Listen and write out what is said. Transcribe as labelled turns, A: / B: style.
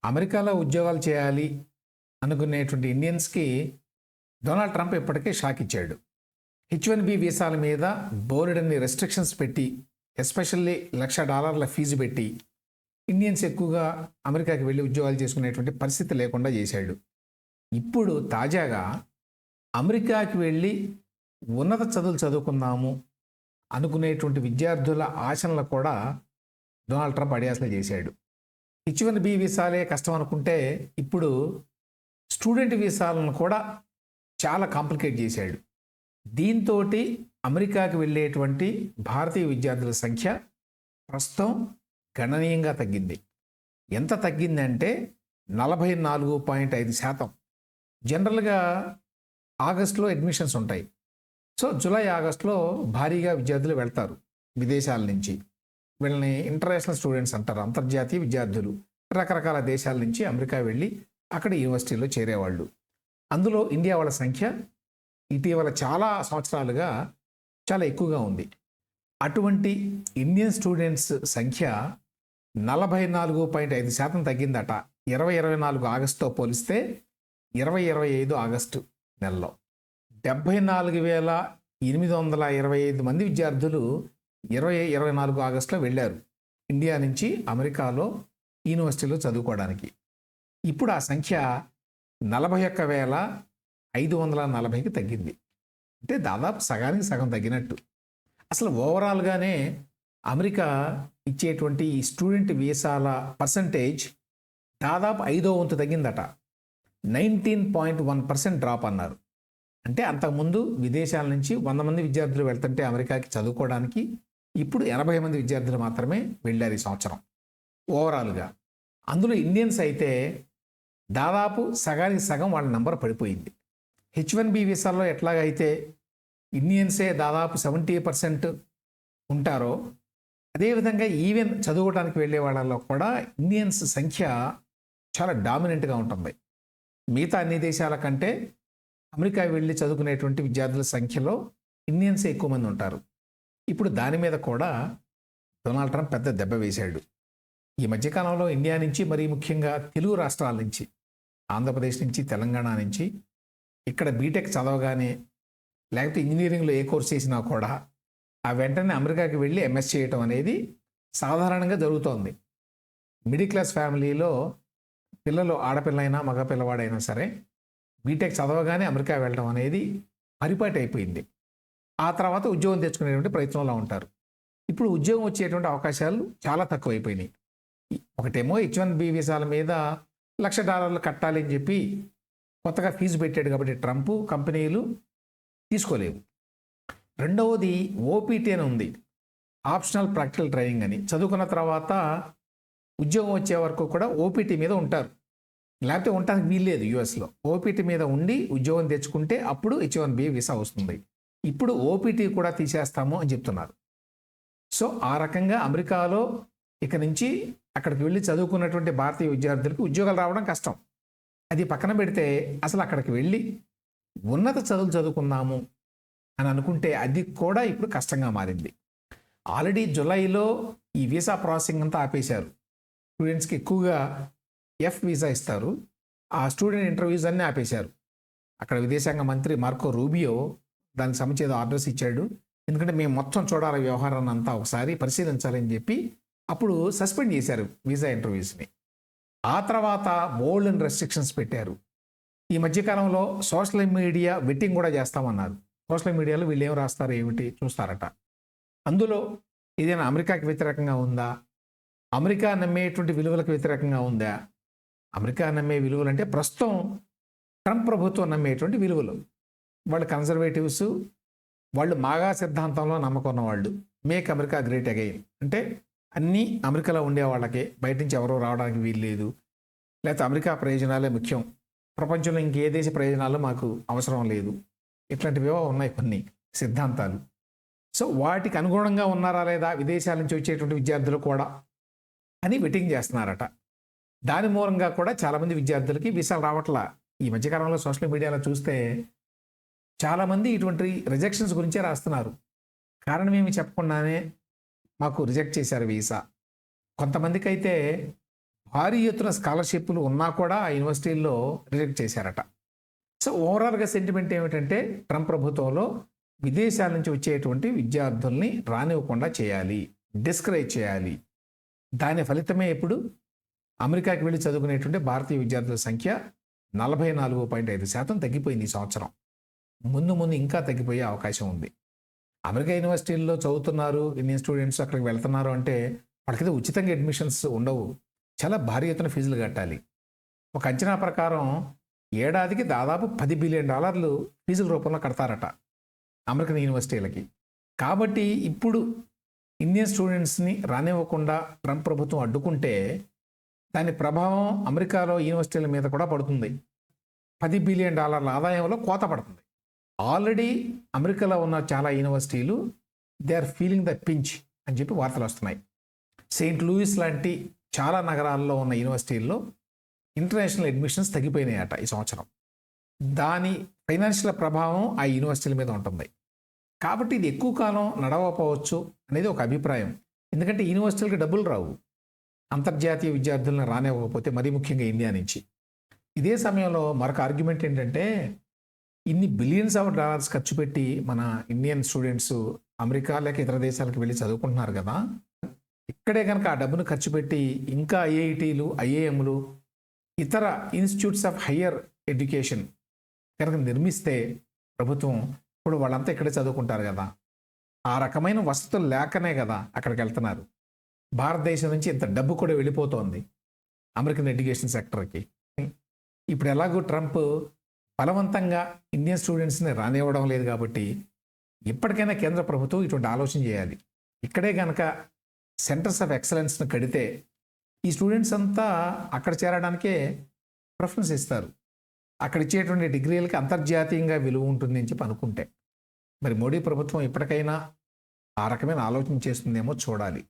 A: అమెరికాలో ఉద్యోగాలు చేయాలి అనుకునేటువంటి ఇండియన్స్‌కి డొనాల్డ్ ట్రంప్ ఇప్పటికే షాక్ ఇచ్చాడు. హెచ్-1బీ వీసాల మీద బోలెడన్ని రెస్ట్రిక్షన్స్ పెట్టి, ఎస్పెషల్లీ $1,00,000 ఫీజు పెట్టి, ఇండియన్స్ ఎక్కువగా అమెరికాకి వెళ్ళి ఉద్యోగాలు చేసుకునేటువంటి పరిస్థితి లేకుండా చేశాడు. ఇప్పుడు తాజాగా అమెరికాకి వెళ్ళి ఉన్నత చదువులు చదువుకుందాము అనుకునేటువంటి విద్యార్థుల ఆశలను కూడా డొనాల్డ్ ట్రంప్ అడియాసలు చేశాడు. హెచ్-1బీ వీసాలే కష్టం అనుకుంటే ఇప్పుడు స్టూడెంట్ వీసాలను కూడా చాలా కాంప్లికేట్ చేశాడు. దీంతో అమెరికాకి వెళ్ళేటువంటి భారతీయ విద్యార్థుల సంఖ్య ప్రస్తుతం గణనీయంగా తగ్గింది. ఎంత తగ్గిందంటే 44.5%. జనరల్గా ఆగస్టులో అడ్మిషన్స్ ఉంటాయి. సో జూలై ఆగస్టులో భారీగా విద్యార్థులు వెళ్తారు విదేశాల నుంచి. వీళ్ళని ఇంటర్నేషనల్ స్టూడెంట్స్ అంటారు, అంతర్జాతీయ విద్యార్థులు. రకరకాల దేశాల నుంచి అమెరికా వెళ్ళి అక్కడ యూనివర్సిటీలో చేరేవాళ్ళు. అందులో ఇండియా వాళ్ళ సంఖ్య ఇటీవల చాలా సంవత్సరాలుగా చాలా ఎక్కువగా ఉంది. అటువంటి ఇండియన్ స్టూడెంట్స్ సంఖ్య 44.5% తగ్గిందట 2024 ఆగస్టుతో పోలిస్తే 2025 ఆగస్టు నెలలో. 74,825 మంది విద్యార్థులు 2024 ఆగస్టులో వెళ్ళారు ఇండియా నుంచి అమెరికాలో యూనివర్సిటీలో చదువుకోవడానికి. ఇప్పుడు ఆ సంఖ్య 41,540కి తగ్గింది. అంటే దాదాపు సగానికి సగం తగ్గినట్టు. అసలు ఓవరాల్గానే అమెరికా ఇచ్చేటువంటి ఈ స్టూడెంట్ వీసాల పర్సంటేజ్ దాదాపు 5వ వంతు తగ్గిందట. 19.1% డ్రాప్ అన్నారు. అంటే అంతకుముందు విదేశాల నుంచి 100 మంది విద్యార్థులు వెళ్తుంటే అమెరికాకి చదువుకోవడానికి ఇప్పుడు 80 మంది విద్యార్థులు మాత్రమే వెళ్ళారు ఈ సంవత్సరం ఓవరాల్గా. అందులో ఇండియన్స్ అయితే దాదాపు సగానికి సగం వాళ్ళ నంబర్ పడిపోయింది. హెచ్-1బీ వీసాల్లో ఎట్లాగైతే ఇండియన్సే దాదాపు 70% ఉంటారో అదేవిధంగా ఈవెన్ చదువుకోవడానికి వెళ్ళే వాళ్ళలో కూడా ఇండియన్స్ సంఖ్య చాలా డామినెంట్గా ఉంటుంది. మిగతా అన్ని దేశాల కంటే అమెరికా వెళ్ళి చదువుకునేటువంటి విద్యార్థుల సంఖ్యలో ఇండియన్సే ఎక్కువ మంది ఉంటారు. ఇప్పుడు దాని మీద కూడా డొనాల్డ్ ట్రంప్ పెద్ద దెబ్బ వేశాడు. ఈ మధ్యకాలంలో ఇండియా నుంచి, మరీ ముఖ్యంగా తెలుగు రాష్ట్రాల నుంచి, ఆంధ్రప్రదేశ్ నుంచి, తెలంగాణ నుంచి ఇక్కడ బీటెక్ చదవగానే లేకపోతే ఇంజనీరింగ్లో ఏ కోర్స్ చేసినా కూడా ఆ వెంటనే అమెరికాకి వెళ్ళి ఎంఎస్ చేయటం అనేది సాధారణంగా జరుగుతోంది. మిడిల్ క్లాస్ ఫ్యామిలీలో పిల్లలు, ఆడపిల్లైనా మగ పిల్లవాడైనా సరే బీటెక్ చదవగానే అమెరికా వెళ్ళడం అనేది పరిపాటి అయిపోయింది. ఆ తర్వాత ఉద్యోగం తెచ్చుకునేటువంటి ప్రయత్నంలో ఉంటారు. ఇప్పుడు ఉద్యోగం వచ్చేటువంటి అవకాశాలు చాలా తక్కువైపోయినాయి. ఒకటేమో హెచ్-1బీ వీసాల మీద $1,00,000 కట్టాలి అని చెప్పి కొత్తగా ఫీజు పెట్టాడు కాబట్టి ట్రంప్, కంపెనీలు తీసుకోలేవు. రెండవది ఓపీటీ అని ఉంది, ఆప్షనల్ ప్రాక్టికల్ ట్రైనింగ్ అని. చదువుకున్న తర్వాత ఉద్యోగం వచ్చే వరకు కూడా ఓపీటీ మీద ఉంటారు, లేకపోతే ఉండటానికి వీల్లేదు. యూఎస్లో ఓపీటీ మీద ఉండి ఉద్యోగం తెచ్చుకుంటే అప్పుడు హెచ్-1బీ వీసా వస్తుంది. ఇప్పుడు ఓపీటీ కూడా తీసేస్తాము అని చెప్తున్నారు. సో ఆ రకంగా అమెరికాలో ఇక నుంచి అక్కడికి వెళ్ళి చదువుకున్నటువంటి భారతీయ విద్యార్థులకు ఉద్యోగాలు రావడం కష్టం. అది పక్కన పెడితే అసలు అక్కడికి వెళ్ళి ఉన్నత చదువులు చదువుకుందాము అని అనుకుంటే అది కూడా ఇప్పుడు కష్టంగా మారింది. ఆల్రెడీ జూలైలో ఈ వీసా ప్రాసెసింగ్ అంతా ఆపేశారు. స్టూడెంట్స్కి ఎక్కువగా ఎఫ్ వీసా ఇస్తారు. ఆ స్టూడెంట్ ఇంటర్వ్యూస్ అన్నీ ఆపేశారు. అక్కడ విదేశాంగ మంత్రి మార్కో రూబియో దానికి సంబంధించి ఏదో ఆర్డర్స్ ఇచ్చాడు. ఎందుకంటే మేము మొత్తం చూడాలి, వ్యవహారాన్ని అంతా ఒకసారి పరిశీలించాలని చెప్పి అప్పుడు సస్పెండ్ చేశారు వీసా ఇంటర్వ్యూస్ని. ఆ తర్వాత బోల్డ్ అండ్ రెస్ట్రిక్షన్స్ పెట్టారు. ఈ మధ్యకాలంలో సోషల్ మీడియా వెట్టింగ్ కూడా చేస్తామన్నారు. సోషల్ మీడియాలో వీళ్ళు ఏం రాస్తారు ఏమిటి చూస్తారట. అందులో ఏదైనా అమెరికాకి వ్యతిరేకంగా ఉందా, అమెరికా నమ్మేటువంటి విలువలకు వ్యతిరేకంగా ఉందా? అమెరికా నమ్మే విలువలు అంటే ప్రస్తుతం ట్రంప్ ప్రభుత్వం నమ్మేటువంటి విలువలు. వాళ్ళు కన్జర్వేటివ్స్, వాళ్ళు మాగా సిద్ధాంతంలో నమ్మకున్న వాళ్ళు. మేక్ అమెరికా గ్రేట్ అగైన్ అంటే అన్నీ అమెరికాలో ఉండే వాళ్ళకే, బయట నుంచి ఎవరో రావడానికి వీల్లేదు, లేకపోతే అమెరికా ప్రయోజనాలే ముఖ్యం, ప్రపంచంలో ఇంకే దేశ ప్రయోజనాలు మాకు అవసరం లేదు, ఇట్లాంటివివో ఉన్నాయి కొన్ని సిద్ధాంతాలు. సో వాటికి అనుగుణంగా ఉన్నారా లేదా విదేశాల నుంచి వచ్చేటువంటి విద్యార్థులు కూడా అని వెట్టింగ్ చేస్తున్నారట. దాని మూలంగా కూడా చాలామంది విద్యార్థులకి వీసాలు రావట్లా. ఈ మధ్యకాలంలో సోషల్ మీడియాలో చూస్తే చాలామంది ఇటువంటి రిజెక్షన్స్ గురించే రాస్తున్నారు. కారణం ఏమి చెప్పకుండానే మాకు రిజెక్ట్ చేశారు వీసా. కొంతమందికి అయితే భారీ ఎత్తున స్కాలర్షిప్లు ఉన్నా కూడా ఆ యూనివర్సిటీల్లో రిజెక్ట్ చేశారట. సో ఓవరాల్గా సెంటిమెంట్ ఏమిటంటే ట్రంప్ ప్రభుత్వంలో విదేశాల నుంచి వచ్చేటువంటి విద్యార్థుల్ని రానివ్వకుండా చేయాలి, డిస్కరేజ్ చేయాలి. దాని ఫలితమే ఇప్పుడు అమెరికాకి వెళ్ళి చదువుకునేటువంటి భారతీయ విద్యార్థుల సంఖ్య 44.5% తగ్గిపోయింది ఈ సంవత్సరం. ముందు ముందు ఇంకా తగ్గిపోయే అవకాశం ఉంది. అమెరికా యూనివర్సిటీల్లో చదువుతున్నారు ఇండియన్ స్టూడెంట్స్, అక్కడికి వెళ్తున్నారు అంటే వాళ్ళకైతే ఉచితంగా అడ్మిషన్స్ ఉండవు, చాలా భారీ ఎత్తున ఫీజులు కట్టాలి. ఒక అంచనా ప్రకారం ఏడాదికి దాదాపు $10 బిలియన్ ఫీజుల రూపంలో కడతారట అమెరికన్ యూనివర్సిటీలకి. కాబట్టి ఇప్పుడు ఇండియన్ స్టూడెంట్స్ని రానివ్వకుండా ట్రంప్ ప్రభుత్వం అడ్డుకుంటే దాని ప్రభావం అమెరికాలో యూనివర్సిటీల మీద కూడా పడుతుంది. $10 బిలియన్ ఆదాయంలో కోత పడుతుంది. ఆల్రెడీ అమెరికాలో ఉన్న చాలా యూనివర్సిటీలు they are feeling the pinch అని చెప్పి వార్తలు వస్తున్నాయి. సెయింట్ లూయిస్ లాంటి చాలా నగరాల్లో ఉన్న యూనివర్సిటీల్లో ఇంటర్నేషనల్ అడ్మిషన్స్ తగ్గిపోయినాయట ఈ సంవత్సరం. దాని ఫైనాన్షియల్ ప్రభావం ఆ యూనివర్సిటీల మీద ఉంటుంది. కాబట్టి ఇది ఎక్కువ కాలం నడవకపోవచ్చు అనేది ఒక అభిప్రాయం. ఎందుకంటే యూనివర్సిటీలకు డబ్బులు రావు అంతర్జాతీయ విద్యార్థులను రానివ్వకపోతే, మరీ ముఖ్యంగా ఇండియా నుంచి. ఇదే సమయంలో మరొక ఆర్గ్యుమెంట్ ఏంటంటే ఇన్ని బిలియన్స్ ఆఫ్ డాలర్స్ ఖర్చు పెట్టి మన ఇండియన్ స్టూడెంట్స్ అమెరికా లేక ఇతర దేశాలకు వెళ్ళి చదువుకుంటున్నారు కదా, ఇక్కడే కనుక ఆ డబ్బును ఖర్చు పెట్టి ఇంకా ఐఐటీలు, ఐఐఎంలు, ఇతర ఇన్స్టిట్యూట్స్ ఆఫ్ హయ్యర్ ఎడ్యుకేషన్ కనుక నిర్మిస్తే ప్రభుత్వం, ఇప్పుడు వాళ్ళంతా ఇక్కడే చదువుకుంటారు కదా, ఆ రకమైన వసతులు లేకనే కదా అక్కడికి వెళ్తున్నారు. భారతదేశం నుంచి ఇంత డబ్బు కూడా వెళ్ళిపోతోంది అమెరికన్ ఎడ్యుకేషన్ సెక్టర్కి. ఇప్పుడు ఎలాగో ట్రంప్ బలవంతంగా ఇండియన్ స్టూడెంట్స్ని రానివ్వడం లేదు కాబట్టి ఇప్పటికైనా కేంద్ర ప్రభుత్వం ఇటువంటి ఆలోచన చేయాలి. ఇక్కడే కనుక సెంటర్స్ ఆఫ్ ఎక్సలెన్స్ను కడితే ఈ స్టూడెంట్స్ అంతా అక్కడ చేరడానికే ప్రిఫరెన్స్ ఇస్తారు. అక్కడ ఇచ్చేటువంటి డిగ్రీలకి అంతర్జాతీయంగా విలువ ఉంటుంది అని చెప్పి అనుకుంటే, మరి మోడీ ప్రభుత్వం ఇప్పటికైనా ఆ రకమైన ఆలోచన చేస్తుందేమో చూడాలి.